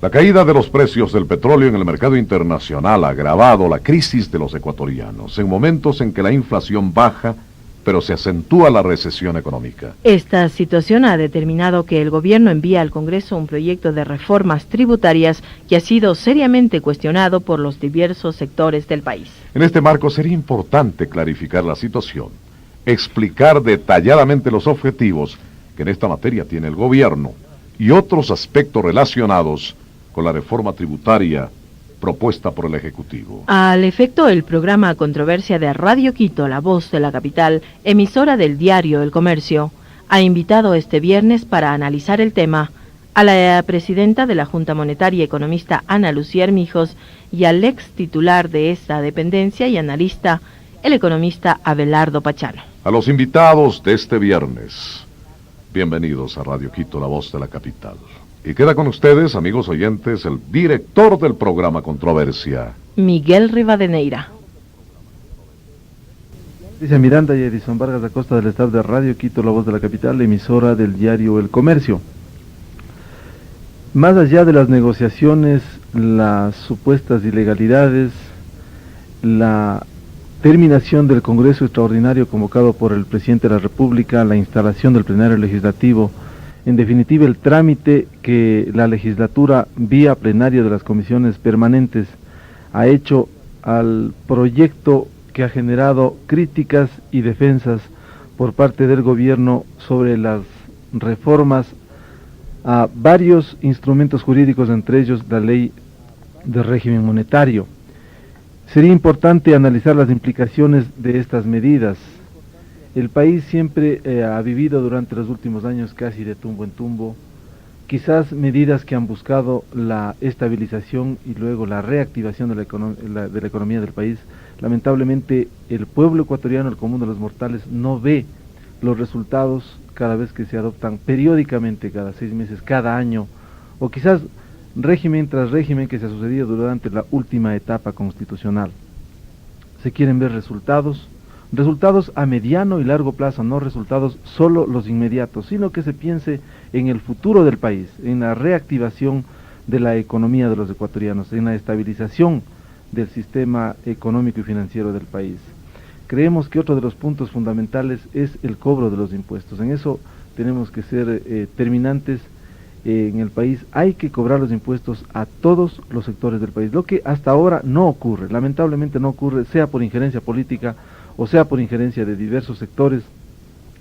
La caída de los precios del petróleo en el mercado internacional ha agravado la crisis de los ecuatorianos en momentos en que la inflación baja, pero se acentúa la recesión económica. Esta situación ha determinado que el gobierno envíe al Congreso un proyecto de reformas tributarias que ha sido seriamente cuestionado por los diversos sectores del país. En este marco sería importante clarificar la situación, explicar detalladamente los objetivos que en esta materia tiene el gobierno y otros aspectos relacionados con la reforma tributaria propuesta por el Ejecutivo. Al efecto, el programa Controversia de Radio Quito, La Voz de la Capital, emisora del diario El Comercio, ha invitado este viernes para analizar el tema a la presidenta de la Junta Monetaria, economista Ana Lucía Armijos, y al ex titular de esta dependencia y analista, el economista Abelardo Pachano. A los invitados de este viernes, bienvenidos a Radio Quito, La Voz de la Capital. Y queda con ustedes, amigos oyentes, el director del programa Controversia, Miguel Rivadeneira. Dice Miranda y Edison Vargas Acosta del staff de Radio Quito, La Voz de la Capital, emisora del diario El Comercio. Más allá de las negociaciones, las supuestas ilegalidades, la terminación del Congreso Extraordinario convocado por el Presidente de la República, la instalación del plenario legislativo, en definitiva el trámite que la legislatura vía plenario de las comisiones permanentes ha hecho al proyecto que ha generado críticas y defensas por parte del gobierno sobre las reformas a varios instrumentos jurídicos, entre ellos la ley de régimen monetario. Sería importante analizar las implicaciones de estas medidas. El país siempre ha vivido durante los últimos años casi de tumbo en tumbo, quizás medidas que han buscado la estabilización y luego la reactivación de la economía del país. Lamentablemente el pueblo ecuatoriano, el común de los mortales, no ve los resultados cada vez que se adoptan periódicamente, cada 6 meses, cada año, o quizás régimen tras régimen que se ha sucedido durante la última etapa constitucional. Se quieren ver resultados a mediano y largo plazo, no resultados solo los inmediatos, sino que se piense en el futuro del país, en la reactivación de la economía de los ecuatorianos, en la estabilización del sistema económico y financiero del país. Creemos que otro de los puntos fundamentales es el cobro de los impuestos. En eso tenemos que ser terminantes. En el país hay que cobrar los impuestos a todos los sectores del país, lo que hasta ahora no ocurre, lamentablemente no ocurre, sea por injerencia política o sea por injerencia de diversos sectores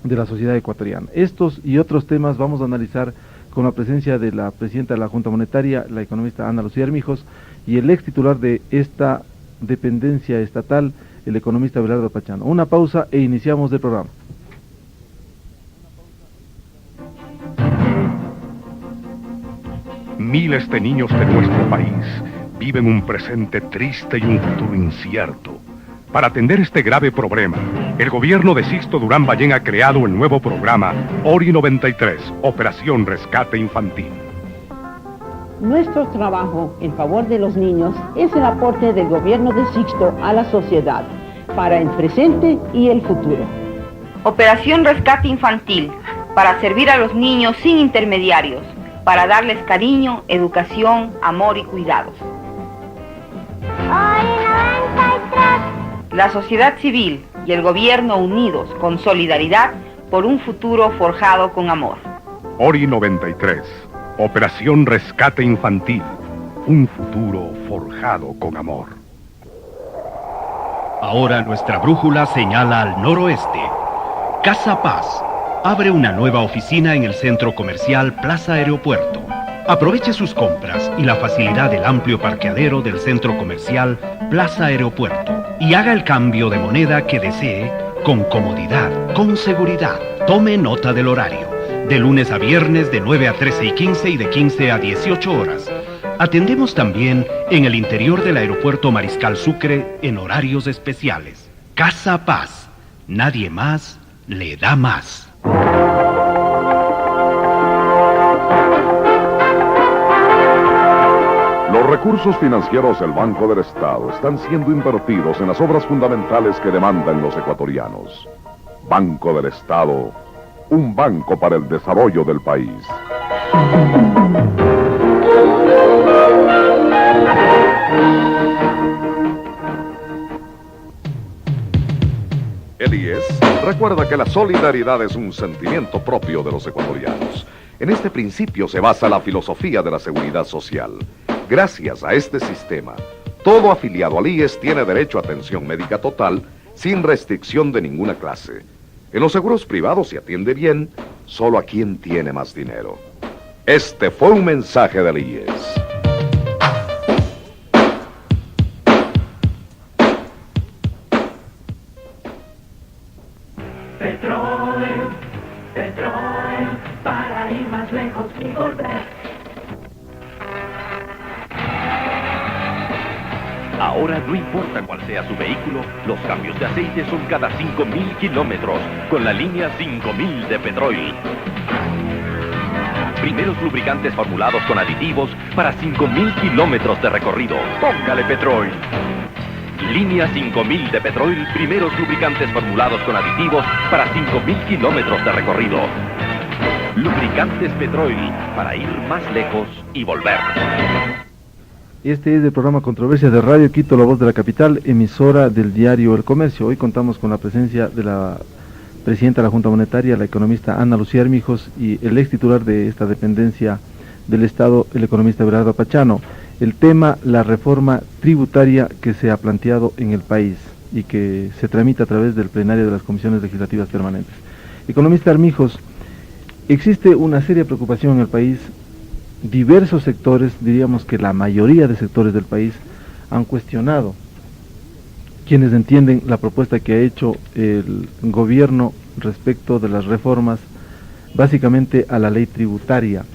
de la sociedad ecuatoriana. Estos y otros temas vamos a analizar con la presencia de la presidenta de la Junta Monetaria, la economista Ana Lucía Armijos, y el ex titular de esta dependencia estatal, el economista Abelardo Pachano. Una pausa e iniciamos el programa. Miles de niños de nuestro país viven un presente triste y un futuro incierto. Para atender este grave problema, el gobierno de Sixto Durán Ballén ha creado el nuevo programa ORI 93, Operación Rescate Infantil. Nuestro trabajo en favor de los niños es el aporte del gobierno de Sixto a la sociedad, para el presente y el futuro. Operación Rescate Infantil, para servir a los niños sin intermediarios, para darles cariño, educación, amor y cuidados. ORI 93. La sociedad civil y el gobierno unidos con solidaridad por un futuro forjado con amor. ORI 93, Operación Rescate Infantil, un futuro forjado con amor. Ahora nuestra brújula señala al noroeste. Casa Paz abre una nueva oficina en el centro comercial Plaza Aeropuerto. Aproveche sus compras y la facilidad del amplio parqueadero del centro comercial Plaza Aeropuerto y haga el cambio de moneda que desee con comodidad, con seguridad. Tome nota del horario. De lunes a viernes de 9 a 13:15 y de 15 a 18 horas. Atendemos también en el interior del aeropuerto Mariscal Sucre en horarios especiales. Casa Paz. Nadie más le da más. Los recursos financieros del Banco del Estado están siendo invertidos en las obras fundamentales que demandan los ecuatorianos. Banco del Estado, un banco para el desarrollo del país. recuerda que la solidaridad es un sentimiento propio de los ecuatorianos. En este principio se basa la filosofía de la seguridad social. Gracias a este sistema, todo afiliado al IES tiene derecho a atención médica total sin restricción de ninguna clase. En los seguros privados se atiende bien solo a quien tiene más dinero. Este fue un mensaje del IES. Petróleo, petróleo, para ir más lejos y volver. Ahora no importa cuál sea su vehículo, los cambios de aceite son cada 5.000 kilómetros, con la línea 5000 de Petrol. Primeros lubricantes formulados con aditivos para 5.000 kilómetros de recorrido. Póngale Petrol. Línea 5000 de Petrol, primeros lubricantes formulados con aditivos para 5.000 kilómetros de recorrido. Lubricantes Petrol, para ir más lejos y volver. Este es el programa Controversia de Radio Quito, la voz de la capital, emisora del diario El Comercio. Hoy contamos con la presencia de la presidenta de la Junta Monetaria, la economista Ana Lucía Armijos, y el ex titular de esta dependencia del Estado, el economista Everardo Pachano. El tema, la reforma tributaria que se ha planteado en el país y que se tramita a través del plenario de las comisiones legislativas permanentes. Economista Armijos, existe una seria preocupación en el país. Diversos sectores, diríamos que la mayoría de sectores del país, han cuestionado, quienes entienden la propuesta que ha hecho el gobierno respecto de las reformas, básicamente a la ley tributaria.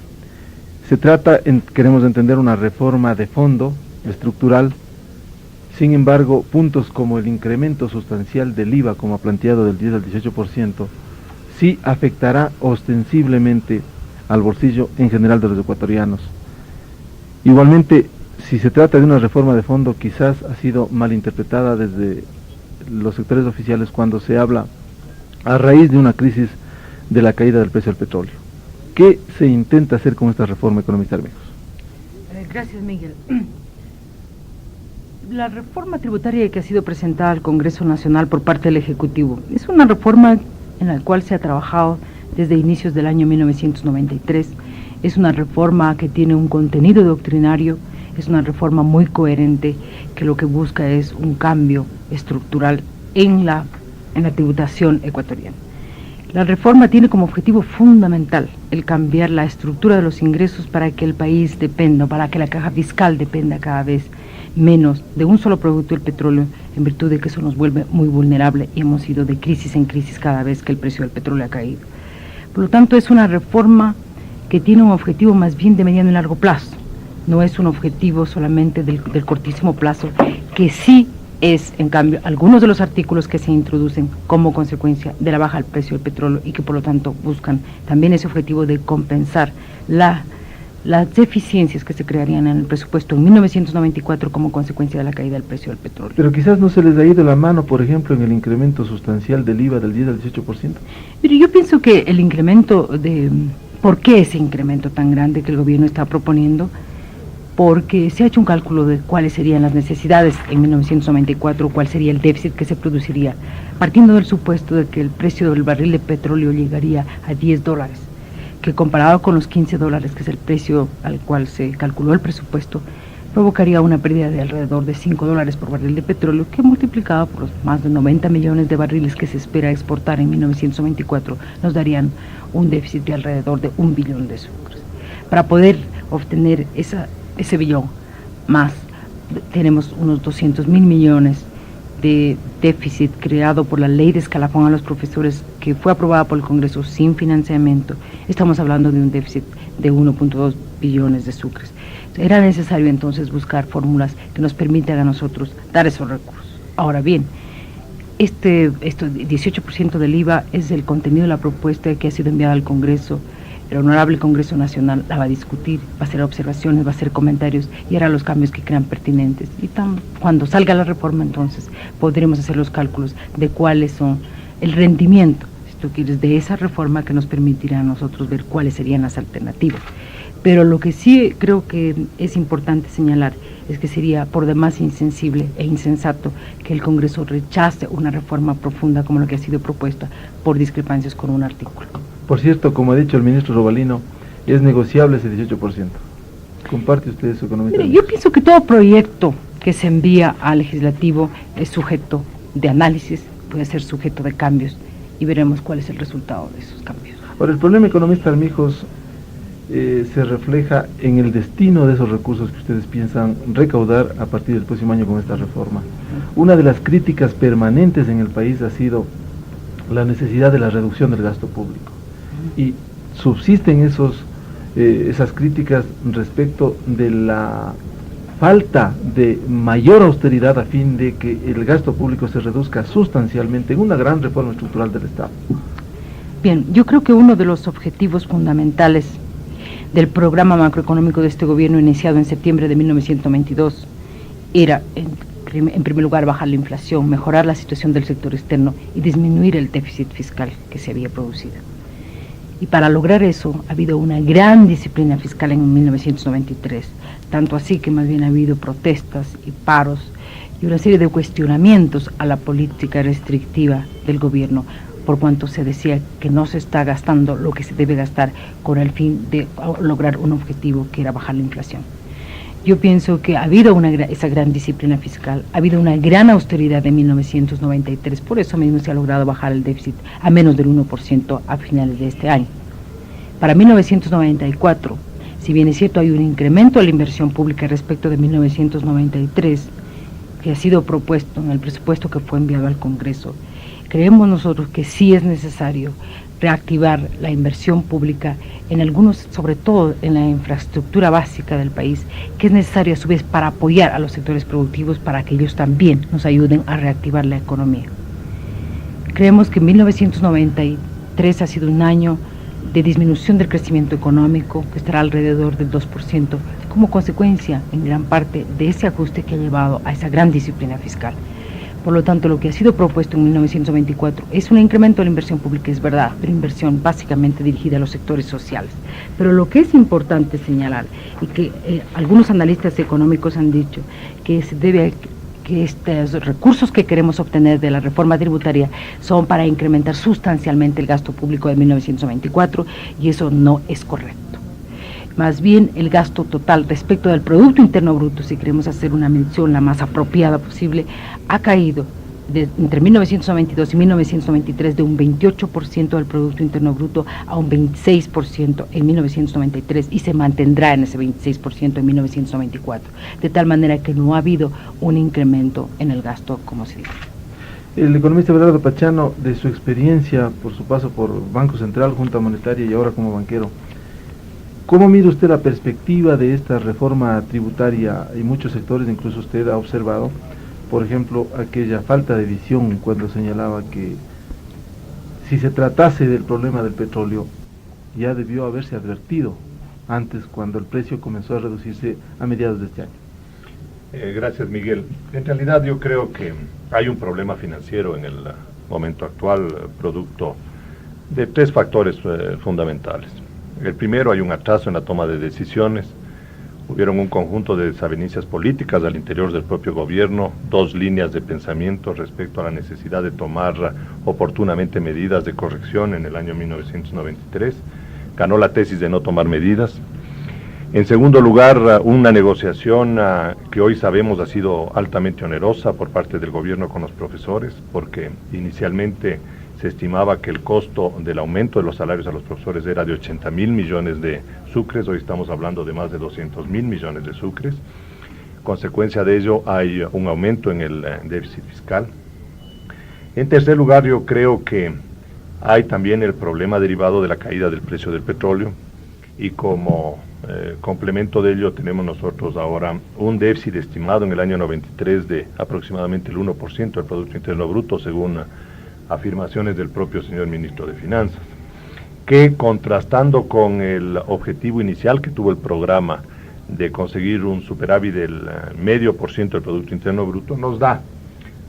Se trata, queremos entender, una reforma de fondo, estructural. Sin embargo, puntos como el incremento sustancial del IVA, como ha planteado del 10 al 18%, sí afectará ostensiblemente al bolsillo en general de los ecuatorianos. Igualmente, si se trata de una reforma de fondo, quizás ha sido mal interpretada desde los sectores oficiales cuando se habla a raíz de una crisis de la caída del precio del petróleo. ¿Qué se intenta hacer con esta reforma, economista Armijos? Gracias, Miguel. La reforma tributaria que ha sido presentada al Congreso Nacional por parte del Ejecutivo es una reforma en la cual se ha trabajado desde inicios del año 1993. Es una reforma que tiene un contenido doctrinario, es una reforma muy coherente, que lo que busca es un cambio estructural en la tributación ecuatoriana. La reforma tiene como objetivo fundamental el cambiar la estructura de los ingresos para que el país dependa, para que la caja fiscal dependa cada vez menos de un solo producto, el petróleo, en virtud de que eso nos vuelve muy vulnerable y hemos ido de crisis en crisis cada vez que el precio del petróleo ha caído. Por lo tanto, es una reforma que tiene un objetivo más bien de mediano y largo plazo, no es un objetivo solamente del cortísimo plazo, que sí es, en cambio, algunos de los artículos que se introducen como consecuencia de la baja del precio del petróleo y que por lo tanto buscan también ese objetivo de compensar las deficiencias que se crearían en el presupuesto en 1994 como consecuencia de la caída del precio del petróleo. Pero quizás no se les ha ido la mano, por ejemplo, en el incremento sustancial del IVA del 10 al 18%. Pero yo pienso que el incremento ¿por qué ese incremento tan grande que el gobierno está proponiendo? Porque se ha hecho un cálculo de cuáles serían las necesidades en 1994, cuál sería el déficit que se produciría, partiendo del supuesto de que el precio del barril de petróleo llegaría a $10, que comparado con los $15, que es el precio al cual se calculó el presupuesto, provocaría una pérdida de alrededor de $5 por barril de petróleo, que multiplicado por los más de 90 millones de barriles que se espera exportar en 1924, nos darían un déficit de alrededor de 1 billón de sucres. Para poder obtener ese billón más, tenemos unos 200.000 millones de déficit creado por la ley de escalafón a los profesores que fue aprobada por el Congreso sin financiamiento. Estamos hablando de un déficit de 1.2 billones de sucres. Era necesario entonces buscar fórmulas que nos permitan a nosotros dar esos recursos. Ahora bien, este 18% del IVA es el contenido de la propuesta que ha sido enviada al Congreso. El Honorable Congreso Nacional la va a discutir, va a hacer observaciones, va a hacer comentarios y hará los cambios que crean pertinentes. Y cuando salga la reforma, entonces, podremos hacer los cálculos de cuáles son el rendimiento, si tú quieres, de esa reforma que nos permitirá a nosotros ver cuáles serían las alternativas. Pero lo que sí creo que es importante señalar es que sería por demás insensible e insensato que el Congreso rechace una reforma profunda como la que ha sido propuesta por discrepancias con un artículo. Por cierto, como ha dicho el ministro Robalino, es negociable ese 18%. ¿Comparte usted su economía? Mire, yo pienso que todo proyecto que se envía al legislativo es sujeto de análisis, puede ser sujeto de cambios, y veremos cuál es el resultado de esos cambios. Ahora, el problema, economista Armijos, se refleja en el destino de esos recursos que ustedes piensan recaudar a partir del próximo año con esta reforma. Una de las críticas permanentes en el país ha sido la necesidad de la reducción del gasto público, y subsisten esas críticas respecto de la falta de mayor austeridad a fin de que el gasto público se reduzca sustancialmente en una gran reforma estructural del Estado. Bien, yo creo que uno de los objetivos fundamentales del programa macroeconómico de este gobierno iniciado en septiembre de 1992 era, en primer lugar, bajar la inflación, mejorar la situación del sector externo y disminuir el déficit fiscal que se había producido. Y para lograr eso ha habido una gran disciplina fiscal en 1993, tanto así que más bien ha habido protestas y paros y una serie de cuestionamientos a la política restrictiva del gobierno, por cuanto se decía que no se está gastando lo que se debe gastar con el fin de lograr un objetivo que era bajar la inflación. Yo pienso que ha habido esa gran disciplina fiscal, ha habido una gran austeridad en 1993, por eso mismo se ha logrado bajar el déficit a menos del 1% a finales de este año. Para 1994, si bien es cierto hay un incremento de la inversión pública respecto de 1993, que ha sido propuesto en el presupuesto que fue enviado al Congreso, creemos nosotros que sí es necesario reactivar la inversión pública en algunos, sobre todo en la infraestructura básica del país, que es necesario a su vez para apoyar a los sectores productivos para que ellos también nos ayuden a reactivar la economía. Creemos que 1993 ha sido un año de disminución del crecimiento económico, que estará alrededor del 2%, como consecuencia en gran parte de ese ajuste que ha llevado a esa gran disciplina fiscal. Por lo tanto, lo que ha sido propuesto en 1924 es un incremento de la inversión pública, es verdad, pero inversión básicamente dirigida a los sectores sociales. Pero lo que es importante señalar, y que algunos analistas económicos han dicho, que se debe que estos recursos que queremos obtener de la reforma tributaria son para incrementar sustancialmente el gasto público de 1924, y eso no es correcto. Más bien el gasto total respecto del Producto Interno Bruto, si queremos hacer una medición la más apropiada posible, ha caído entre 1992 y 1993 de un 28% del Producto Interno Bruto a un 26% en 1993 y se mantendrá en ese 26% en 1994, de tal manera que no ha habido un incremento en el gasto, como se dice. El economista Abelardo Pachano, de su experiencia por su paso por Banco Central, Junta Monetaria y ahora como banquero, ¿cómo mira usted la perspectiva de esta reforma tributaria? En muchos sectores, incluso usted ha observado, por ejemplo, aquella falta de visión cuando señalaba que si se tratase del problema del petróleo, ya debió haberse advertido antes, cuando el precio comenzó a reducirse a mediados de este año. Gracias, Miguel. En realidad yo creo que hay un problema financiero en el momento actual, producto de tres factores fundamentales. El primero, hay un atraso en la toma de decisiones. Hubieron un conjunto de desavenencias políticas al interior del propio gobierno, dos líneas de pensamiento respecto a la necesidad de tomar oportunamente medidas de corrección en el año 1993. Ganó la tesis de no tomar medidas. En segundo lugar, una negociación que hoy sabemos ha sido altamente onerosa por parte del gobierno con los profesores, porque inicialmente se estimaba que el costo del aumento de los salarios a los profesores era de 80.000 millones de sucres, hoy estamos hablando de más de 200.000 millones de sucres. Consecuencia de ello hay un aumento en el déficit fiscal. En tercer lugar, yo creo que hay también el problema derivado de la caída del precio del petróleo, y como complemento de ello tenemos nosotros ahora un déficit estimado en el año 93 de aproximadamente el 1% del Producto Interno Bruto, según afirmaciones del propio señor ministro de Finanzas, que contrastando con el objetivo inicial que tuvo el programa de conseguir un superávit del 0,5% del Producto Interno Bruto, nos da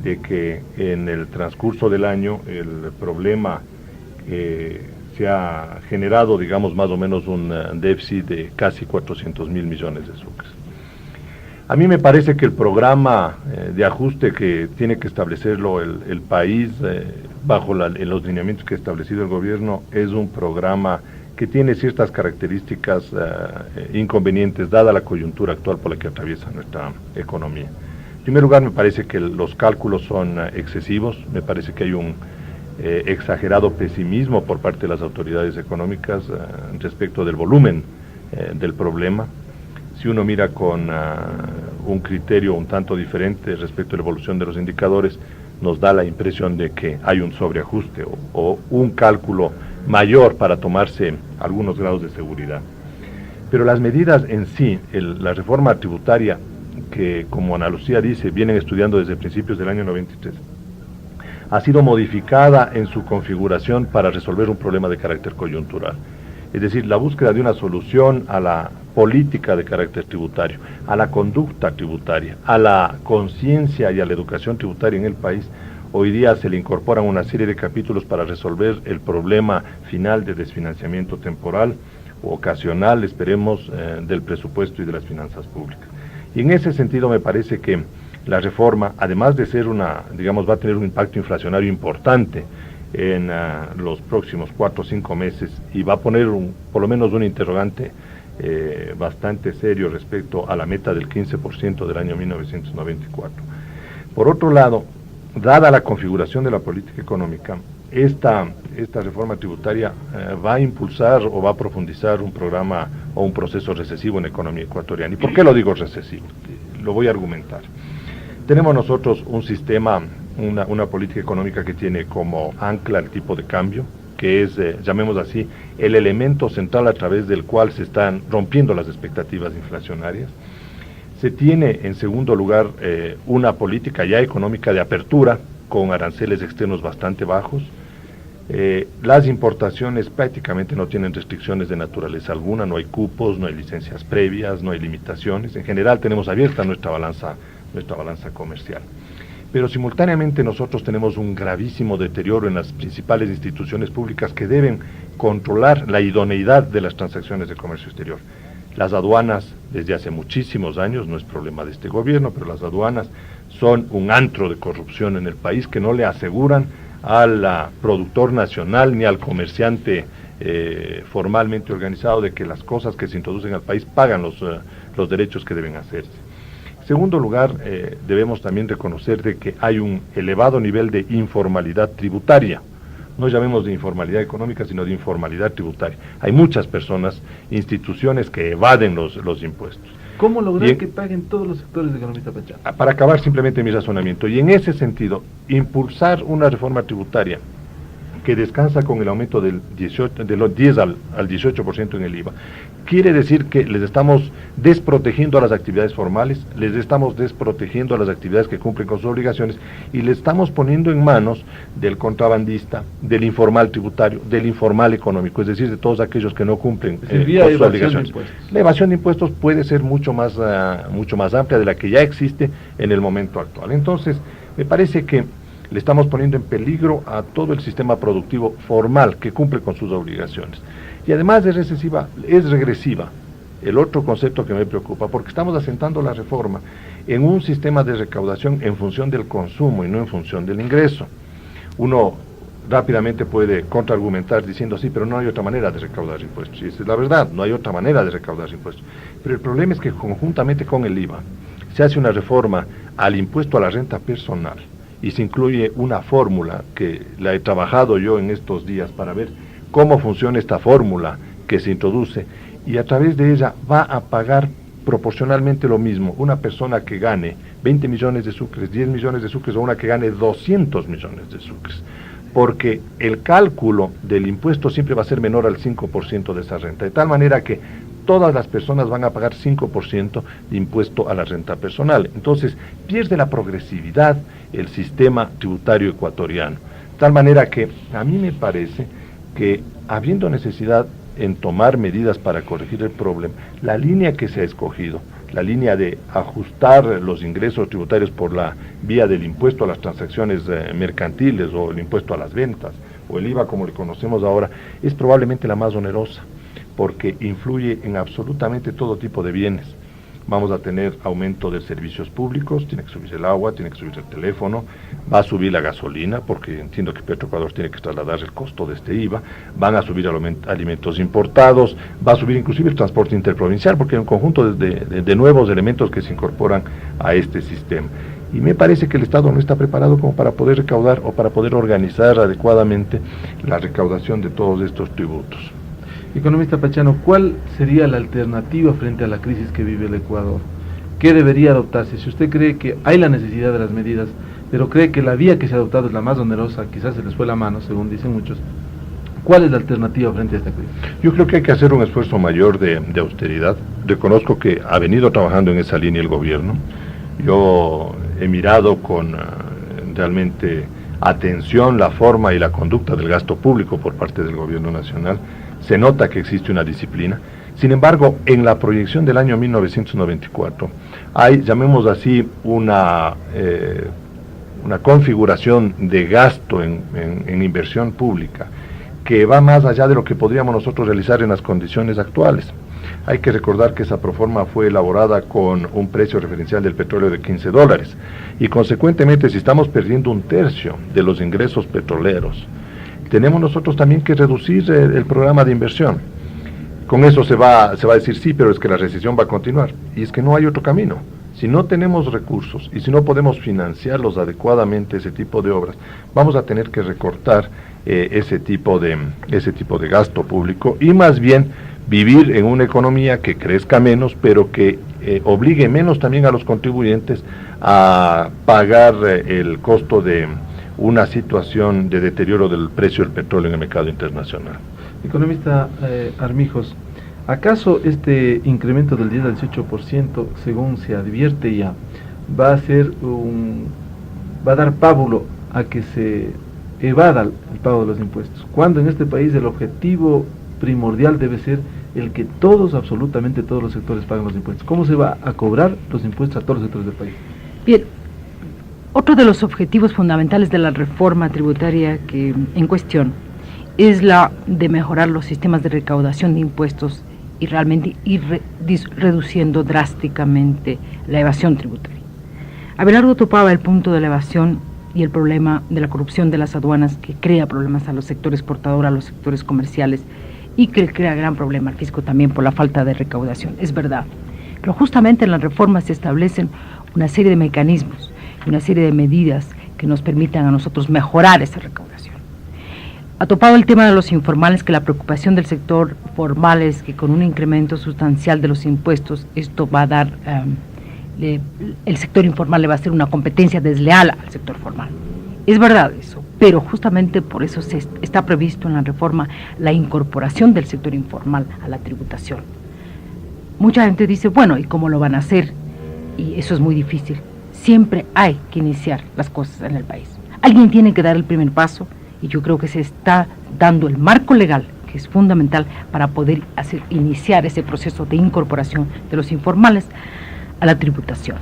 de que en el transcurso del año el problema se ha generado, digamos, más o menos un déficit de casi 400.000 millones de sucres. A mí me parece que el programa de ajuste que tiene que establecerlo el país bajo los lineamientos que ha establecido el gobierno es un programa que tiene ciertas características inconvenientes dada la coyuntura actual por la que atraviesa nuestra economía. En primer lugar, me parece que los cálculos son excesivos, me parece que hay un exagerado pesimismo por parte de las autoridades económicas respecto del volumen del problema. Si uno mira con un criterio un tanto diferente respecto a la evolución de los indicadores, nos da la impresión de que hay un sobreajuste o un cálculo mayor para tomarse algunos grados de seguridad. Pero las medidas en sí, la reforma tributaria, que como Ana Lucía dice, vienen estudiando desde principios del año 93, ha sido modificada en su configuración para resolver un problema de carácter coyuntural. Es decir, la búsqueda de una solución a la política de carácter tributario, a la conducta tributaria, a la conciencia y a la educación tributaria en el país. Hoy día se le incorporan una serie de capítulos para resolver el problema final de desfinanciamiento temporal o ocasional, esperemos, del presupuesto y de las finanzas públicas. Y en ese sentido me parece que la reforma, además de ser va a tener un impacto inflacionario importante en los próximos 4 o 5 meses y va a poner por lo menos un interrogante bastante serio respecto a la meta del 15% del año 1994. Por otro lado, dada la configuración de la política económica, esta reforma tributaria va a impulsar o va a profundizar un programa o un proceso recesivo en la economía ecuatoriana. ¿Y por qué lo digo recesivo? Lo voy a argumentar. Tenemos nosotros un sistema, una política económica que tiene como ancla el tipo de cambio, que es, llamemos así, el elemento central a través del cual se están rompiendo las expectativas inflacionarias. Se tiene, en segundo lugar, una política ya económica de apertura, con aranceles externos bastante bajos. Las importaciones prácticamente no tienen restricciones de naturaleza alguna, no hay cupos, no hay licencias previas, no hay limitaciones. En general tenemos abierta nuestra balanza comercial. Pero simultáneamente nosotros tenemos un gravísimo deterioro en las principales instituciones públicas que deben controlar la idoneidad de las transacciones de comercio exterior. Las aduanas, desde hace muchísimos años, no es problema de este gobierno, pero las aduanas son un antro de corrupción en el país que no le aseguran al productor nacional ni al comerciante formalmente organizado de que las cosas que se introducen al país pagan los derechos que deben hacerse. En segundo lugar, debemos también reconocer de que hay un elevado nivel de informalidad tributaria. No llamemos de informalidad económica, sino de informalidad tributaria. Hay muchas personas, instituciones que evaden los impuestos. ¿Cómo lograr que paguen todos los sectores de economía pachá? Para acabar simplemente mi razonamiento, y en ese sentido, impulsar una reforma tributaria que descansa con el aumento del 10 al 18% en el IVA, quiere decir que les estamos desprotegiendo a las actividades formales, les estamos desprotegiendo a las actividades que cumplen con sus obligaciones y le estamos poniendo en manos del contrabandista, del informal tributario, del informal económico, es decir, de todos aquellos que no cumplen con sus obligaciones. La evasión de impuestos puede ser mucho más amplia de la que ya existe en el momento actual. Entonces, me parece que le estamos poniendo en peligro a todo el sistema productivo formal que cumple con sus obligaciones. Y además es regresiva, el otro concepto que me preocupa, porque estamos asentando la reforma en un sistema de recaudación en función del consumo y no en función del ingreso. Uno rápidamente puede contraargumentar diciendo, sí, pero no hay otra manera de recaudar impuestos. Y esa es la verdad, no hay otra manera de recaudar impuestos. Pero el problema es que conjuntamente con el IVA se hace una reforma al impuesto a la renta personal, y se incluye una fórmula que la he trabajado yo en estos días para ver cómo funciona esta fórmula que se introduce, y a través de ella va a pagar proporcionalmente lo mismo una persona que gane 20 millones de sucres, 10 millones de sucres, o una que gane 200 millones de sucres, porque el cálculo del impuesto siempre va a ser menor al 5% de esa renta, de tal manera que todas las personas van a pagar 5% de impuesto a la renta personal. Entonces, pierde la progresividad el sistema tributario ecuatoriano. De tal manera que a mí me parece que, habiendo necesidad en tomar medidas para corregir el problema, la línea que se ha escogido, la línea de ajustar los ingresos tributarios por la vía del impuesto a las transacciones mercantiles, o el impuesto a las ventas, o el IVA como le conocemos ahora, es probablemente la más onerosa, porque influye en absolutamente todo tipo de bienes. vamos a tener aumento de servicios públicos, tiene que subirse el agua, tiene que subirse el teléfono, va a subir la gasolina, porque entiendo que Petroecuador tiene que trasladar el costo de este IVA, van a subir alimentos importados, va a subir inclusive el transporte interprovincial, porque hay un conjunto de nuevos elementos que se incorporan a este sistema. Y me parece que el Estado no está preparado como para poder recaudar o para poder organizar adecuadamente la recaudación de todos estos tributos. Economista Pachano, ¿cuál sería la alternativa frente a la crisis que vive el Ecuador? ¿Qué debería adoptarse? Si usted cree que hay la necesidad de las medidas, pero cree que la vía que se ha adoptado es la más onerosa, quizás se les fue la mano, según dicen muchos, ¿cuál es la alternativa frente a esta crisis? Yo creo que hay que hacer un esfuerzo mayor de austeridad. Reconozco que ha venido trabajando en esa línea el gobierno. Yo he mirado con realmente atención la forma y la conducta del gasto público por parte del gobierno nacional. Se nota que existe una disciplina. Sin embargo, en la proyección del año 1994 hay, llamemos así, una configuración de gasto en inversión pública que va más allá de lo que podríamos nosotros realizar en las condiciones actuales. Hay que recordar que esa proforma fue elaborada con un precio referencial del petróleo de $15 y consecuentemente, si estamos perdiendo un tercio de los ingresos petroleros, tenemos nosotros también que reducir el programa de inversión. Con eso se va a decir sí, pero es que la recesión va a continuar, y es que no hay otro camino. Si no tenemos recursos y si no podemos financiarlos adecuadamente, ese tipo de obras, vamos a tener que recortar ese tipo de gasto público y más bien vivir en una economía que crezca menos, pero que obligue menos también a los contribuyentes a pagar el costo de una situación de deterioro del precio del petróleo en el mercado internacional. Economista Armijos, ¿acaso este incremento del 10 al 18%, según se advierte ya, va a dar pábulo a que se evada el pago de los impuestos, cuando en este país el objetivo primordial debe ser el que todos, absolutamente todos los sectores paguen los impuestos? ¿Cómo se va a cobrar los impuestos a todos los sectores del país? Bien, otro de los objetivos fundamentales de la reforma tributaria que en cuestión es la de mejorar los sistemas de recaudación de impuestos y realmente ir reduciendo drásticamente la evasión tributaria. Abelardo topaba el punto de la evasión y el problema de la corrupción de las aduanas, que crea problemas a los sectores exportadores, a los sectores comerciales, y que crea gran problema al fisco también por la falta de recaudación. Es verdad, pero justamente en las reformas se establecen una serie de mecanismos y una serie de medidas que nos permitan a nosotros mejorar esa recaudación. Ha topado el tema de los informales, que la preocupación del sector formal es que con un incremento sustancial de los impuestos, esto va a dar, el sector informal le va a hacer una competencia desleal al sector formal. Es verdad eso, pero justamente por eso está previsto en la reforma la incorporación del sector informal a la tributación. Mucha gente dice, bueno, ¿y cómo lo van a hacer? Y eso es muy difícil. Siempre hay que iniciar las cosas en el país. Alguien tiene que dar el primer paso, y yo creo que se está dando el marco legal, que es fundamental para poder iniciar ese proceso de incorporación de los informales a la tributación.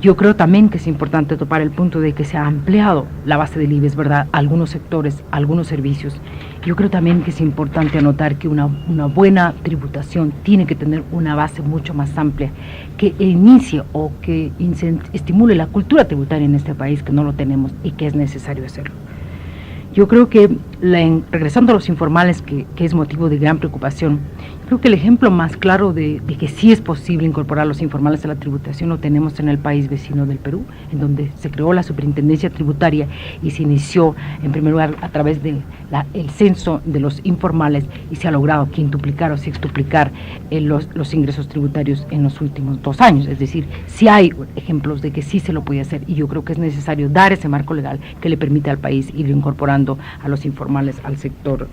Yo creo también que es importante topar el punto de que se ha ampliado la base del IVA, es verdad, a algunos sectores, a algunos servicios. Yo creo también que es importante anotar que una buena tributación tiene que tener una base mucho más amplia, que inicie o que estimule la cultura tributaria en este país, que no lo tenemos y que es necesario hacerlo. Yo creo que, regresando a los informales, que es motivo de gran preocupación, creo que el ejemplo más claro de que sí es posible incorporar los informales a la tributación lo tenemos en el país vecino del Perú, en donde se creó la Superintendencia Tributaria y se inició, en primer lugar, a través del censo de los informales, y se ha logrado quintuplicar o sextuplicar los ingresos tributarios en los últimos 2 años. Es decir, sí hay ejemplos de que sí se lo puede hacer, y yo creo que es necesario dar ese marco legal que le permite al país ir incorporando a los informales al sector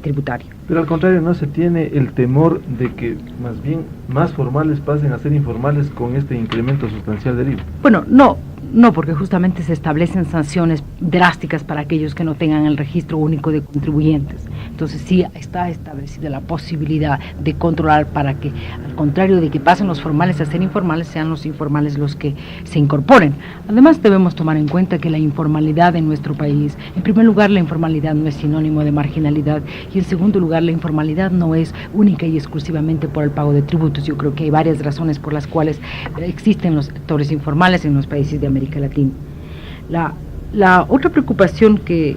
tributario. Pero al contrario, ¿no se tiene el temor de que más bien más formales pasen a ser informales con este incremento sustancial del IVA? Bueno, no, No, porque justamente se establecen sanciones drásticas para aquellos que no tengan el registro único de contribuyentes. Entonces sí está establecida la posibilidad de controlar para que, al contrario de que pasen los formales a ser informales, sean los informales los que se incorporen. Además debemos tomar en cuenta que la informalidad en nuestro país, en primer lugar, la informalidad no es sinónimo de marginalidad, y en segundo lugar, la informalidad no es única y exclusivamente por el pago de tributos. Yo creo que hay varias razones por las cuales existen los sectores informales en los países de América Latina. La otra preocupación de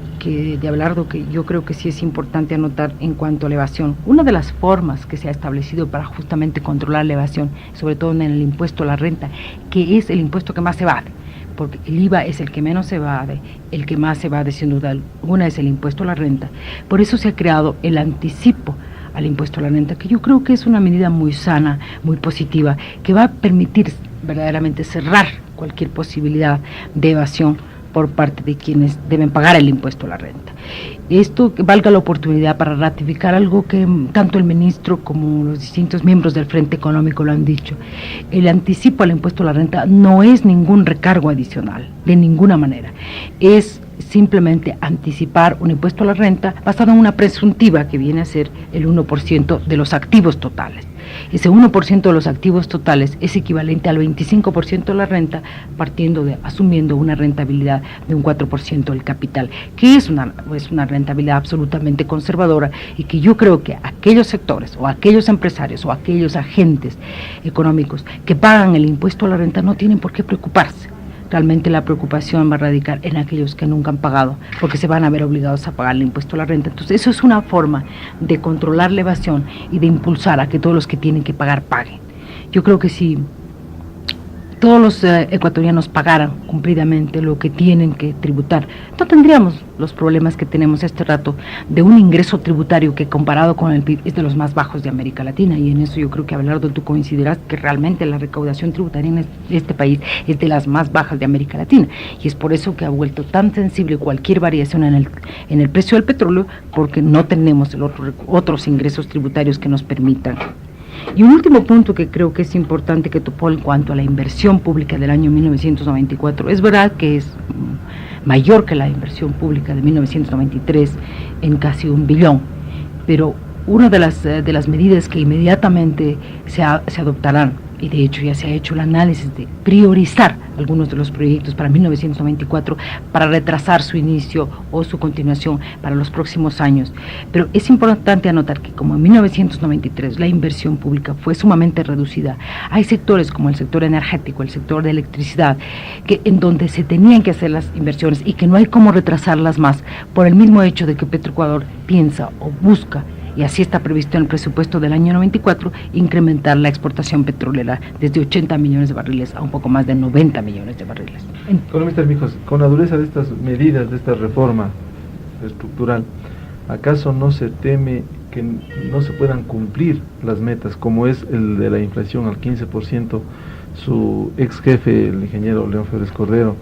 Abelardo, que yo creo que sí es importante anotar en cuanto a la evasión, una de las formas que se ha establecido para justamente controlar la evasión, sobre todo en el impuesto a la renta, que es el impuesto que más se evade, porque el IVA es el que menos se evade, el que más se evade sin duda alguna es el impuesto a la renta. Por eso se ha creado el anticipo al impuesto a la renta, que yo creo que es una medida muy sana, muy positiva, que va a permitir verdaderamente cerrar cualquier posibilidad de evasión por parte de quienes deben pagar el impuesto a la renta. Esto valga la oportunidad para ratificar algo que tanto el ministro como los distintos miembros del Frente Económico lo han dicho. El anticipo al impuesto a la renta no es ningún recargo adicional, de ninguna manera. Es simplemente anticipar un impuesto a la renta basado en una presuntiva que viene a ser el 1% de los activos totales. Ese 1% de los activos totales es equivalente al 25% de la renta, asumiendo una rentabilidad de un 4% del capital, que es una rentabilidad absolutamente conservadora, y que yo creo que aquellos sectores o aquellos empresarios o aquellos agentes económicos que pagan el impuesto a la renta no tienen por qué preocuparse. Realmente la preocupación va a radicar en aquellos que nunca han pagado, porque se van a ver obligados a pagar el impuesto a la renta. Entonces eso es una forma de controlar la evasión y de impulsar a que todos los que tienen que pagar paguen. Yo creo que si todos los ecuatorianos pagaran cumplidamente lo que tienen que tributar, no tendríamos los problemas que tenemos este rato de un ingreso tributario que, comparado con el PIB, es de los más bajos de América Latina, y en eso yo creo que, Abelardo, tú coincidirás que realmente la recaudación tributaria en este país es de las más bajas de América Latina, y es por eso que ha vuelto tan sensible cualquier variación en el precio del petróleo, porque no tenemos otros ingresos tributarios que nos permitan. Y un último punto que creo que es importante que topó en cuanto a la inversión pública del año 1994. Es verdad que es mayor que la inversión pública de 1993 en casi 1 billón, pero una de las medidas que inmediatamente se adoptarán, y de hecho ya se ha hecho el análisis de priorizar algunos de los proyectos para 1994 para retrasar su inicio o su continuación para los próximos años. Pero es importante anotar que, como en 1993 la inversión pública fue sumamente reducida, hay sectores como el sector energético, el sector de electricidad, en donde se tenían que hacer las inversiones y que no hay cómo retrasarlas más por el mismo hecho de que Petroecuador piensa o busca, y así está previsto en el presupuesto del año 94, incrementar la exportación petrolera desde 80 millones de barriles a un poco más de 90 millones de barriles. Economista Armijos, con la dureza de estas medidas, de esta reforma estructural, ¿acaso no se teme que no se puedan cumplir las metas, como es el de la inflación al 15%? Su ex jefe, el ingeniero León Febres Cordero,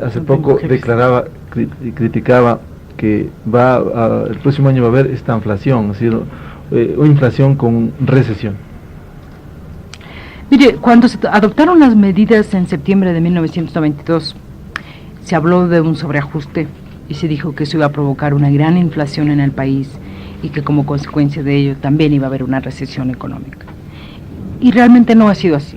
hace poco declaraba y criticaba que el próximo año va a haber esta inflación, es decir, una inflación con recesión. Mire, cuando se adoptaron las medidas en septiembre de 1992, se habló de un sobreajuste y se dijo que eso iba a provocar una gran inflación en el país y que como consecuencia de ello también iba a haber una recesión económica. Y realmente no ha sido así.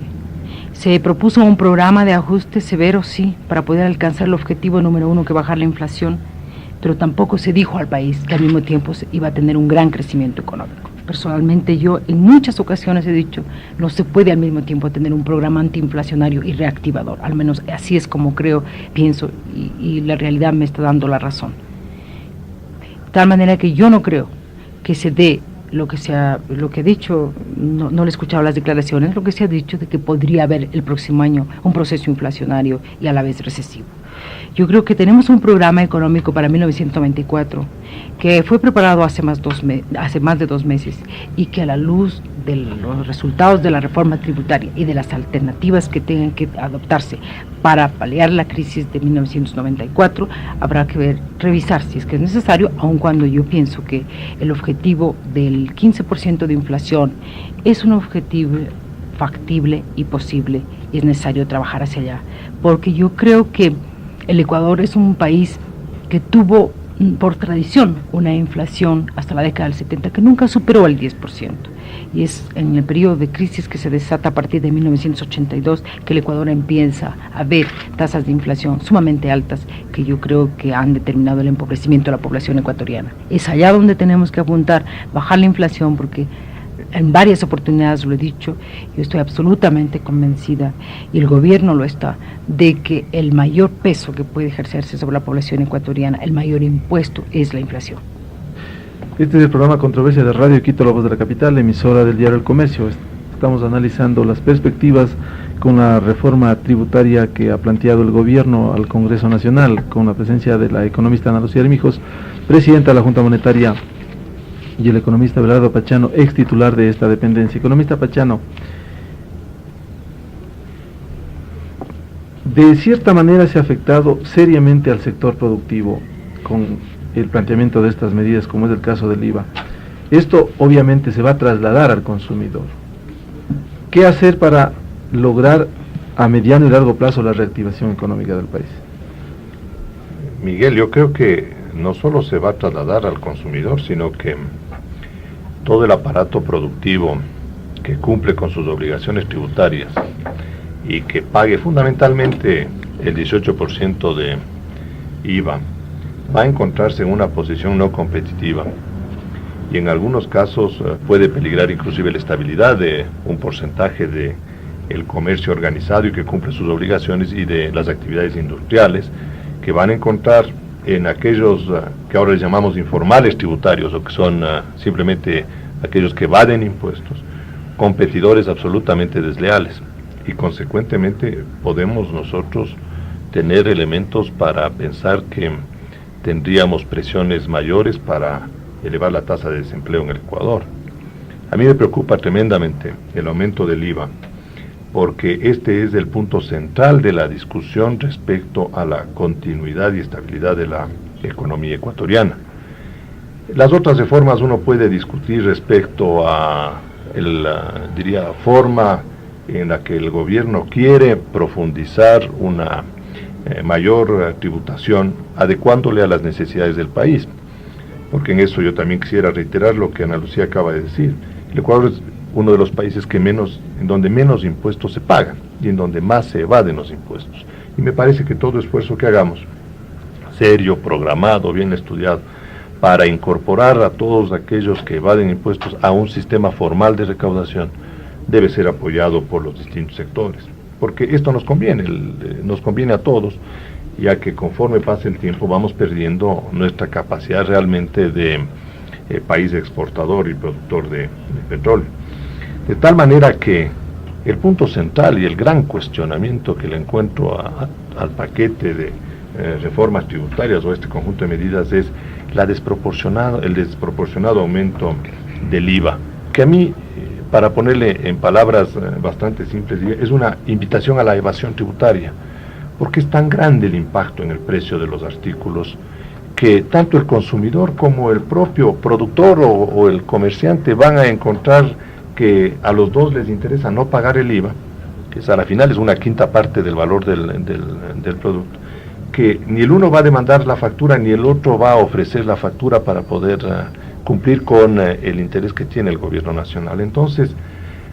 Se propuso un programa de ajuste severo, sí, para poder alcanzar el objetivo número 1, que bajar la inflación, pero tampoco se dijo al país que al mismo tiempo iba a tener un gran crecimiento económico. Personalmente yo en muchas ocasiones he dicho, no se puede al mismo tiempo tener un programa antiinflacionario y reactivador, al menos así es como creo, pienso, y la realidad me está dando la razón. De tal manera que yo no creo que se dé lo que ha dicho, no le he escuchado las declaraciones, lo que se ha dicho de que podría haber el próximo año un proceso inflacionario y a la vez recesivo. Yo creo que tenemos un programa económico para 1994 que fue preparado hace más de 2 meses y que, a la luz de los resultados de la reforma tributaria y de las alternativas que tengan que adoptarse para paliar la crisis de 1994, habrá que revisar si es que es necesario, aun cuando yo pienso que el objetivo del 15% de inflación es un objetivo factible y posible y es necesario trabajar hacia allá, porque yo creo que el Ecuador es un país que tuvo por tradición una inflación hasta la década del 70 que nunca superó el 10%, y es en el periodo de crisis que se desata a partir de 1982 que el Ecuador empieza a ver tasas de inflación sumamente altas que yo creo que han determinado el empobrecimiento de la población ecuatoriana. Es allá donde tenemos que apuntar, bajar la inflación, porque en varias oportunidades lo he dicho, yo estoy absolutamente convencida, y el gobierno lo está, de que el mayor peso que puede ejercerse sobre la población ecuatoriana, el mayor impuesto, es la inflación. Este es el programa Controversia de Radio Quito, la voz de la capital, emisora del diario El Comercio. Estamos analizando las perspectivas con la reforma tributaria que ha planteado el gobierno al Congreso Nacional, con la presencia de la economista Ana Lucía Armijos, presidenta de la Junta Monetaria, y el economista Abelardo Pachano, ex titular de esta dependencia. Economista Pachano, de cierta manera se ha afectado seriamente al sector productivo con el planteamiento de estas medidas, como es el caso del IVA. Esto obviamente se va a trasladar al consumidor. ¿Qué hacer para lograr a mediano y largo plazo la reactivación económica del país? Miguel, yo creo que no solo se va a trasladar al consumidor, sino que todo el aparato productivo que cumple con sus obligaciones tributarias y que pague fundamentalmente el 18% de IVA, va a encontrarse en una posición no competitiva, y en algunos casos puede peligrar inclusive la estabilidad de un porcentaje de el comercio organizado y que cumple sus obligaciones, y de las actividades industriales, que van a encontrar en aquellos que ahora les llamamos informales tributarios, o que son simplemente aquellos que evaden impuestos, competidores absolutamente desleales, y consecuentemente podemos nosotros tener elementos para pensar que tendríamos presiones mayores para elevar la tasa de desempleo en el Ecuador. A mí me preocupa tremendamente el aumento del IVA, porque este es el punto central de la discusión respecto a la continuidad y estabilidad de la economía ecuatoriana. Las otras reformas uno puede discutir respecto a la forma en la que el gobierno quiere profundizar una mayor tributación, adecuándole a las necesidades del país, porque en eso yo también quisiera reiterar lo que Ana Lucía acaba de decir. El Ecuador es uno de los países en donde menos impuestos se pagan y en donde más se evaden los impuestos, y me parece que todo esfuerzo que hagamos, serio, programado, bien estudiado, para incorporar a todos aquellos que evaden impuestos a un sistema formal de recaudación, debe ser apoyado por los distintos sectores, porque esto nos conviene a todos, ya que conforme pase el tiempo vamos perdiendo nuestra capacidad realmente de país exportador y productor de petróleo. De tal manera que el punto central y el gran cuestionamiento que le encuentro al paquete de reformas tributarias, o este conjunto de medidas, es el desproporcionado aumento del IVA, que a mí, para ponerle en palabras bastante simples, es una invitación a la evasión tributaria, porque es tan grande el impacto en el precio de los artículos que tanto el consumidor como el propio productor o el comerciante van a encontrar que a los dos les interesa no pagar el IVA, que a la final es una quinta parte del valor del producto, que ni el uno va a demandar la factura ni el otro va a ofrecer la factura para poder cumplir con el interés que tiene el gobierno nacional. Entonces,